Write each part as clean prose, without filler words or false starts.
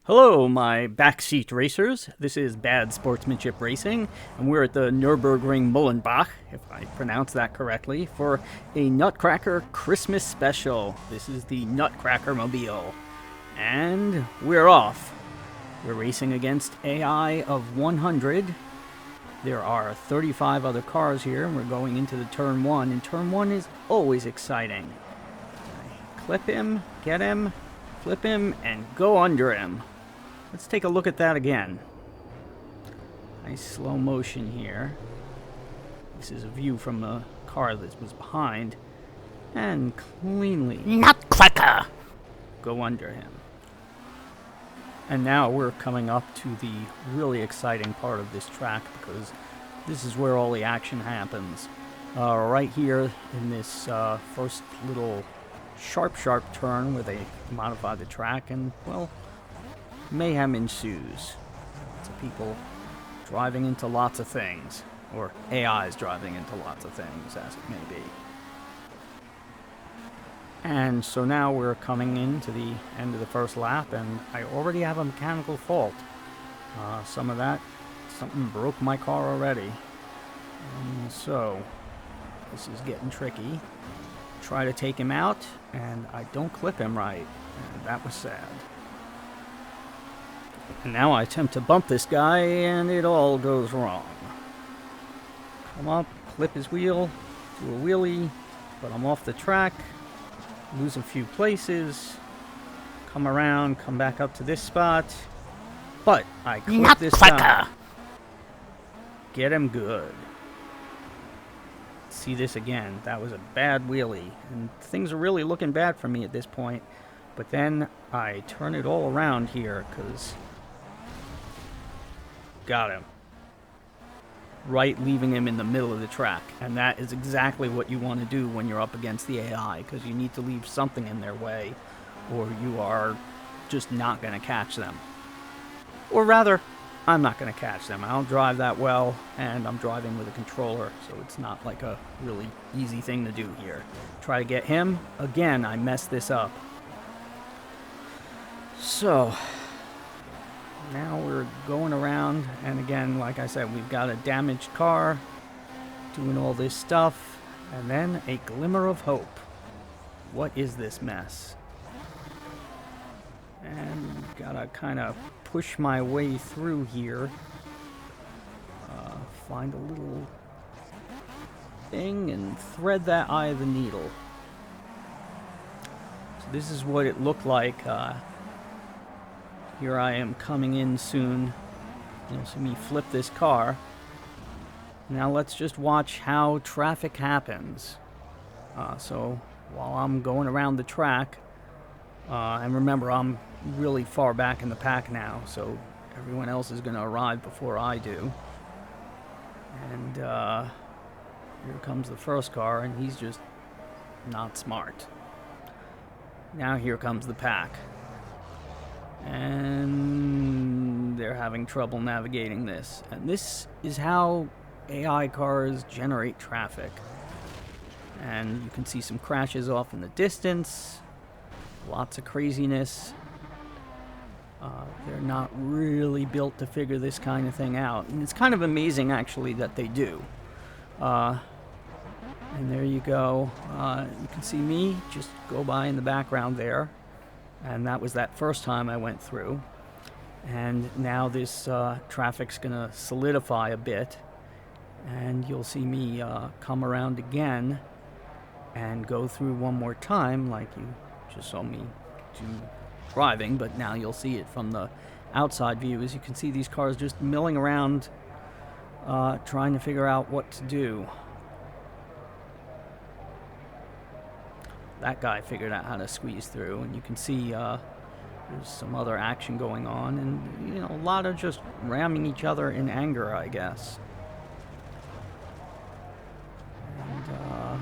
Hello, my backseat racers. This is Bad Sportsmanship Racing, and we're at the Nürburgring Müllenbach, if I pronounce that correctly, for a Nutcracker Christmas special. This is the Nutcracker Mobile. And we're off. We're racing against AI of 100. There are 35 other cars here, and we're going into the turn 1, and turn 1 is always exciting. I clip him, get him, flip him, and go under him. Let's take a look at that again. Nice slow motion here. This is a view from the car that was behind. And cleanly Nutcracker! Go under him. And now we're coming up to the really exciting part of this track, because this is where all the action happens. Right here in this first little sharp turn where they modify the track, and, well, mayhem ensues. Lots of people driving into lots of things, or AIs driving into lots of things, as it may be. And so now we're coming into the end of the first lap, and I already have a mechanical fault. Something broke my car already. And so, this is getting tricky. Try to take him out, and I don't clip him right, and that was sad. And now I attempt to bump this guy, and it all goes wrong. Come up, clip his wheel, do a wheelie, but I'm off the track, lose a few places, come around, come back up to this spot, but I clip this guy. Get him good. See this again. That was a bad wheelie, and things are really looking bad for me at this point. But then I turn it all around here, because got him. Right, leaving him in the middle of the track. And that is exactly what you want to do when you're up against the AI, because you need to leave something in their way, or you are just not going to catch them. Or rather, I'm not going to catch them. I don't drive that well, and I'm driving with a controller, so it's not like a really easy thing to do here. Try to get him. Again, I messed this up. So, now we're going around, and again, like I said, we've got a damaged car, doing all this stuff, and then a glimmer of hope. What is this mess? And gotta kind of push my way through here. Find a little thing and thread that eye of the needle. So this is what it looked like. Here I am coming in soon. You'll see me flip this car. Now let's just watch how traffic happens. So while I'm going around the track, and remember, I'm really far back in the pack now, so everyone else is going to arrive before I do. And here comes the first car, and he's just not smart. Now here comes the pack. And they're having trouble navigating this. And this is how AI cars generate traffic. And you can see some crashes off in the distance. Lots of craziness. They're not really built to figure this kind of thing out. And it's kind of amazing, actually, that they do. And there you go. You can see me just go by in the background there. And that was that first time I went through. And now this traffic's going to solidify a bit. And you'll see me come around again and go through one more time, like you just saw me do driving, but now you'll see it from the outside view. As you can see, these cars just milling around, trying to figure out what to do. That guy figured out how to squeeze through, and you can see there's some other action going on, and a lot of just ramming each other in anger, I guess. And I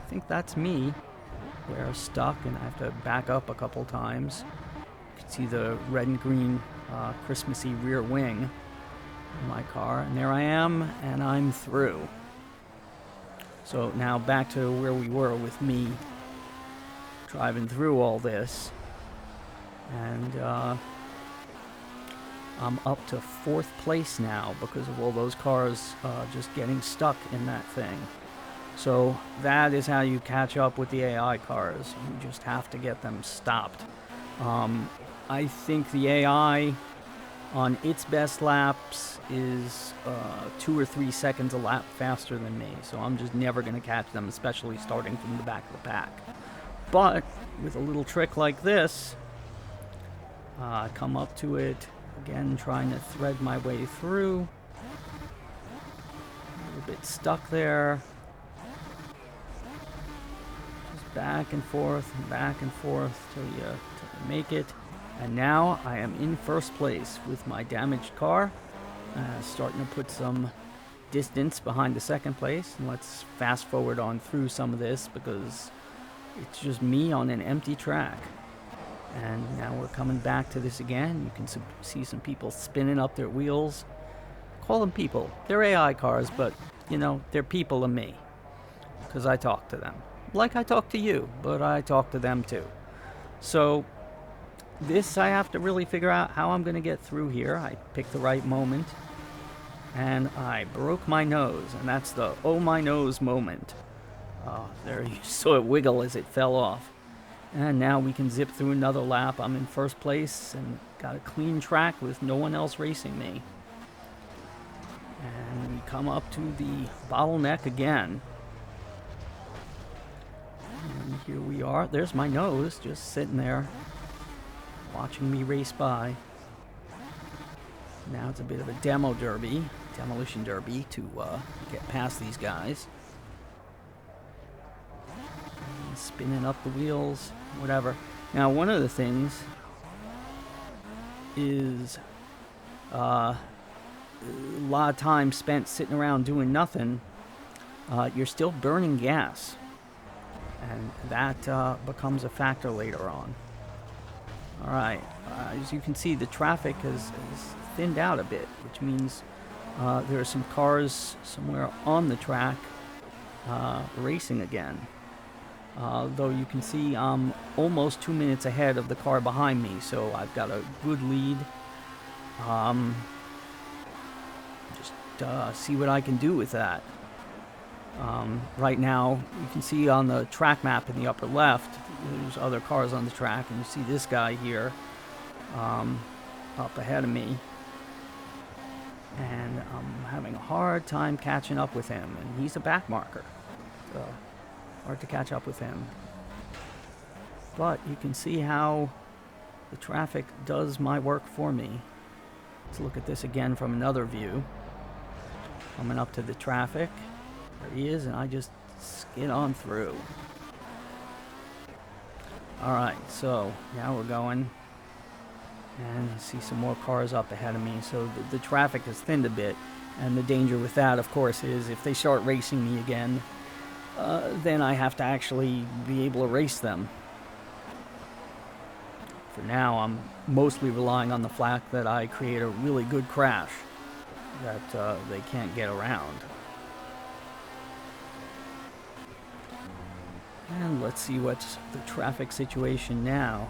think that's me. They're stuck, and I have to back up a couple times. You can see the red and green Christmassy rear wing in my car, and there I am, and I'm through. So now back to where we were with me driving through all this. And I'm up to 4th place now because of all those cars just getting stuck in that thing. So that is how you catch up with the AI cars. You just have to get them stopped. I think the AI on its best laps is 2 or 3 seconds a lap faster than me. So I'm just never going to catch them, especially starting from the back of the pack. But with a little trick like this, I come up to it, again trying to thread my way through. A little bit stuck there. Just back and forth till you make it. And now I am in 1st place with my damaged car. Starting to put some distance behind the 2nd place. And let's fast forward on through some of this because it's just me on an empty track. And now we're coming back to this again. You can see some people spinning up their wheels. Call them people. They're AI cars, but, you know, they're people to me. Because I talk to them. Like I talk to you, but I talk to them too. So this I have to really figure out how I'm going to get through here. I picked the right moment. And I broke my nose. And that's the oh my nose moment. There you saw it wiggle as it fell off. And now we can zip through another lap. I'm in 1st place and got a clean track with no one else racing me. And we come up to the bottleneck again. And here we are. There's my nose just sitting there watching me race by. Now it's a bit of a demolition derby to get past these guys. And spinning up the wheels, whatever. Now one of the things is a lot of time spent sitting around doing nothing. You're still burning gas. And that becomes a factor later on. Alright, as you can see, the traffic has thinned out a bit, which means there are some cars somewhere on the track racing again. Though you can see I'm almost 2 minutes ahead of the car behind me, so I've got a good lead. Just see what I can do with that. Right now, you can see on the track map in the upper left, there's other cars on the track, and you see this guy here up ahead of me. And I'm having a hard time catching up with him, and he's a back marker. So hard to catch up with him. But you can see how the traffic does my work for me. Let's look at this again from another view. Coming up to the traffic. There he is, and I just skid on through. Alright, so now we're going. And I see some more cars up ahead of me, so the traffic has thinned a bit. And the danger with that, of course, is if they start racing me again, then I have to actually be able to race them. For now, I'm mostly relying on the fact that I create a really good crash that they can't get around. And let's see what's the traffic situation now.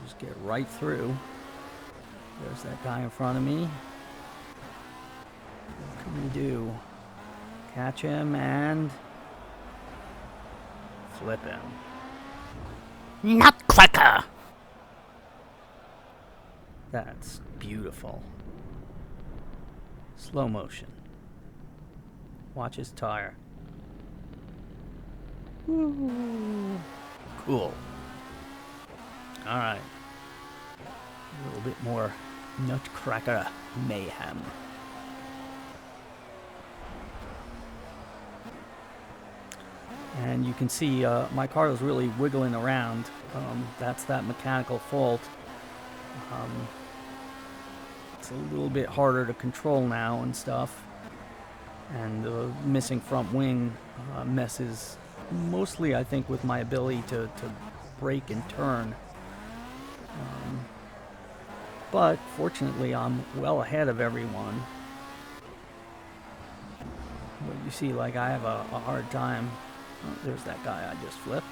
Just get right through. There's that guy in front of me. What can we do? Catch him and flip him. Nutcracker! That's beautiful. Slow motion. Watch his tire. Woo. Cool. Alright. A little bit more Nutcracker mayhem. And you can see my car is really wiggling around. That's that mechanical fault. It's a little bit harder to control now and stuff. And the missing front wing messes mostly, I think, with my ability to brake and turn. But fortunately, I'm well ahead of everyone. But you see, like, I have a hard time. Oh, there's that guy I just flipped.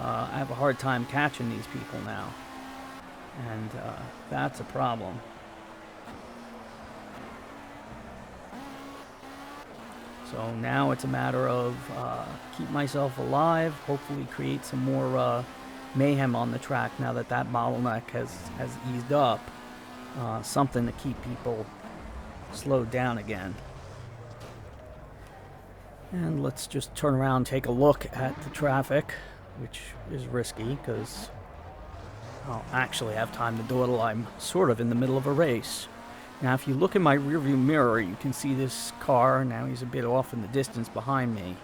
I have a hard time catching these people now, and that's a problem. So now it's a matter of keep myself alive, hopefully create some more mayhem on the track now that that bottleneck has eased up. Something to keep people slowed down again. And let's just turn around and take a look at the traffic, which is risky because I'll actually have time to do it while I'm sort of in the middle of a race. Now, if you look in my rearview mirror, you can see this car. Now he's a bit off in the distance behind me.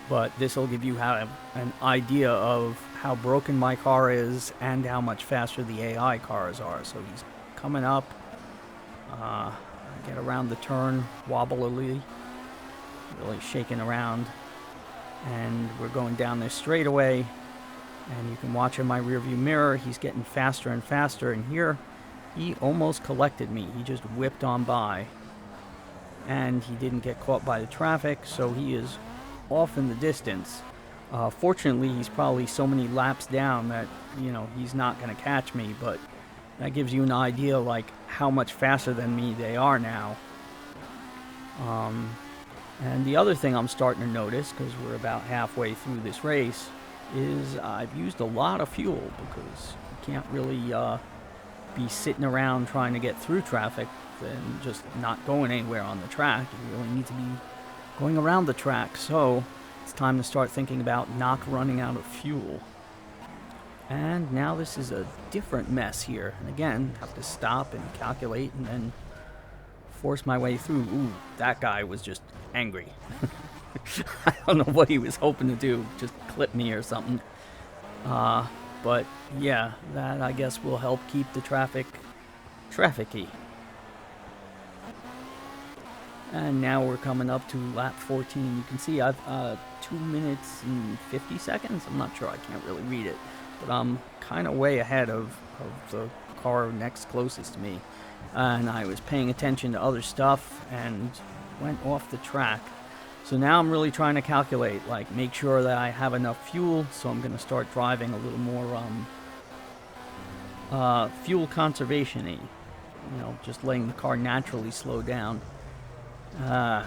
But this will give you an idea of how broken my car is and how much faster the AI cars are. So he's coming up. I get around the turn wobbly, really shaking around. And we're going down this straightaway. And you can watch in my rearview mirror, he's getting faster and faster. And here, he almost collected me. He just whipped on by. And he didn't get caught by the traffic, so he is off in the distance. Fortunately, he's probably so many laps down that, you know, he's not going to catch me. But that gives you an idea, like, how much faster than me they are now. And the other thing I'm starting to notice, because we're about halfway through this race, is I've used a lot of fuel because you can't really be sitting around trying to get through traffic and just not going anywhere on the track. You really need to be going around the track. So it's time to start thinking about not running out of fuel. And now this is a different mess here. And again, have to stop and calculate and then force my way through. Ooh, that guy was just angry. I don't know what he was hoping to do, just clip me or something. But yeah, that I guess will help keep the trafficy. And now we're coming up to lap 14. You can see I've 2 minutes and 50 seconds. I'm not sure, I can't really read it. But I'm kind of way ahead of the car next closest to me. And I was paying attention to other stuff and went off the track. So now I'm really trying to calculate, like, make sure that I have enough fuel. So I'm going to start driving a little more fuel conservation-y. You know, just letting the car naturally slow down. Gotta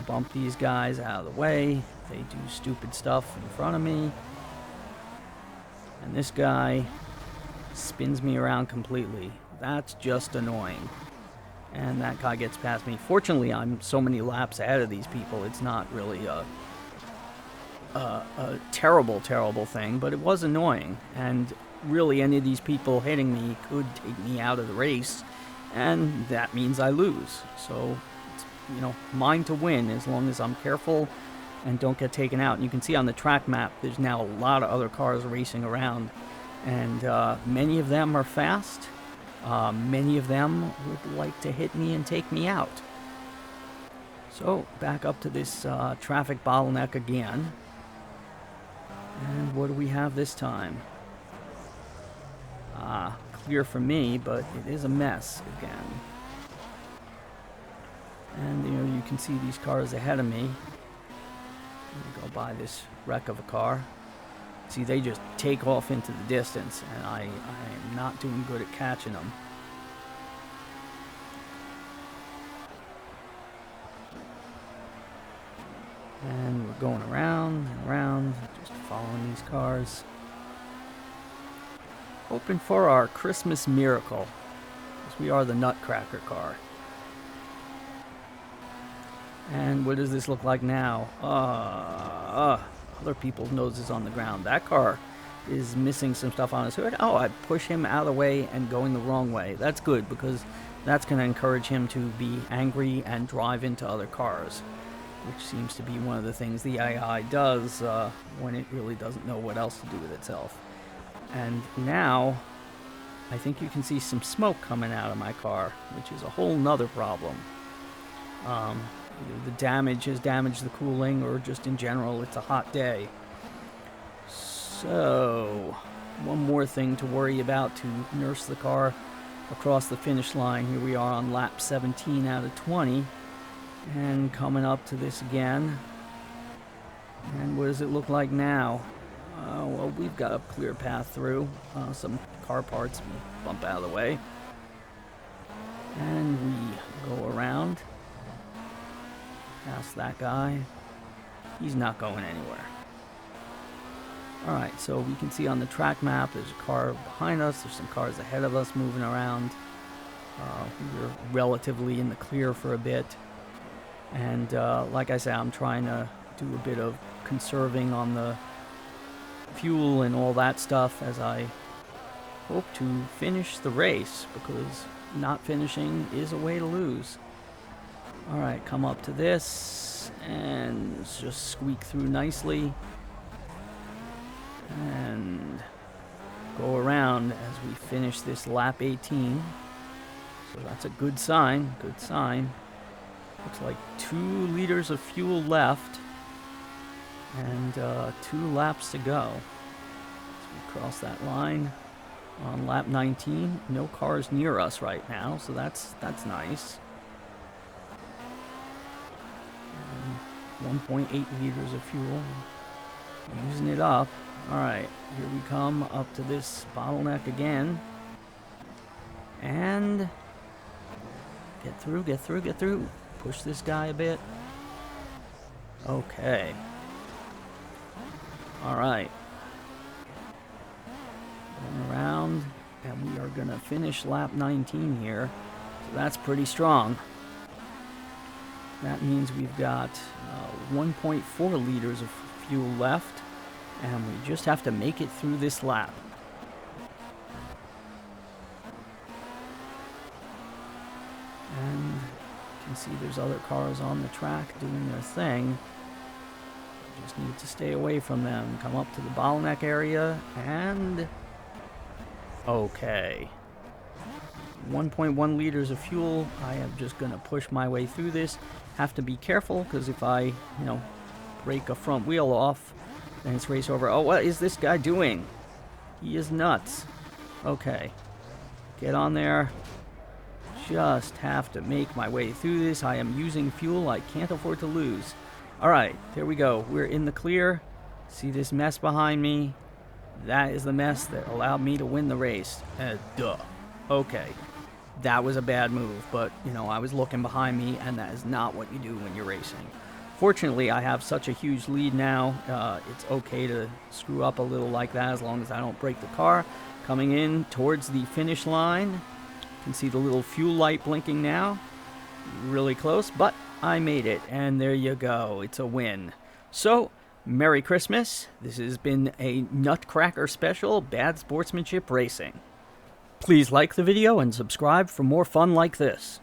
bump these guys out of the way. They do stupid stuff in front of me. And this guy spins me around completely. That's just annoying. And that guy gets past me. Fortunately, I'm so many laps ahead of these people, it's not really a terrible thing, but it was annoying. And really, any of these people hitting me could take me out of the race, and that means I lose. So, it's, you know, mine to win as long as I'm careful and don't get taken out. And you can see on the track map, there's now a lot of other cars racing around, and many of them are fast. Many of them would like to hit me and take me out. So, back up to this traffic bottleneck again. And what do we have this time? Clear for me, but it is a mess again. And, you know, you can see these cars ahead of me. Go by this wreck of a car. See, they just take off into the distance, and I am not doing good at catching them. And we're going around and around, just following these cars. Hoping for our Christmas miracle, because we are the Nutcracker car. And what does this look like now? Other people's noses on the ground. That car is missing some stuff on his hood. Oh, I push him out of the way and going the wrong way. That's good, because that's going to encourage him to be angry and drive into other cars, which seems to be one of the things the AI does when it really doesn't know what else to do with itself. And now, I think you can see some smoke coming out of my car, which is a whole nother problem. Either the damage has damaged the cooling, or just in general, it's a hot day. So, one more thing to worry about to nurse the car across the finish line. Here we are on lap 17 out of 20. And coming up to this again. And what does it look like now? Well, we've got a clear path through. Some car parts bump out of the way. And we go around. Past that guy. He's not going anywhere. Alright, so we can see on the track map there's a car behind us. There's some cars ahead of us moving around. We were relatively in the clear for a bit. And like I said, I'm trying to do a bit of conserving on the fuel and all that stuff as I hope to finish the race, because not finishing is a way to lose. Alright, come up to this and just squeak through nicely and go around as we finish this lap 18. So that's a good sign, good sign. Looks like 2 liters of fuel left and 2 laps to go. So we cross that line on lap 19. No cars near us right now, so that's nice. 1.8 liters of fuel. Using it up. Alright, here we come up to this bottleneck again. And get through, get through, get through. Push this guy a bit. Okay. Alright. Going around, and we are going to finish lap 19 here. So that's pretty strong. That means we've got 1.4 liters of fuel left, and we just have to make it through this lap. And you can see there's other cars on the track doing their thing. Just need to stay away from them. Come up to the bottleneck area, and okay. 1.1 liters of fuel. I am just going to push my way through this. Have to be careful, because if I, break a front wheel off, then it's race over. Oh, what is this guy doing? He is nuts. Okay. Get on there. Just have to make my way through this. I am using fuel I can't afford to lose. Alright, there we go. We're in the clear. See this mess behind me? That is the mess that allowed me to win the race. Duh. Okay. That was a bad move, but, I was looking behind me, and that is not what you do when you're racing. Fortunately, I have such a huge lead now. It's okay to screw up a little like that as long as I don't break the car. Coming in towards the finish line. You can see the little fuel light blinking now. Really close, but I made it, and there you go. It's a win. So, Merry Christmas. This has been a Nutcracker special, Bad Sportsmanship Racing. Please like the video and subscribe for more fun like this.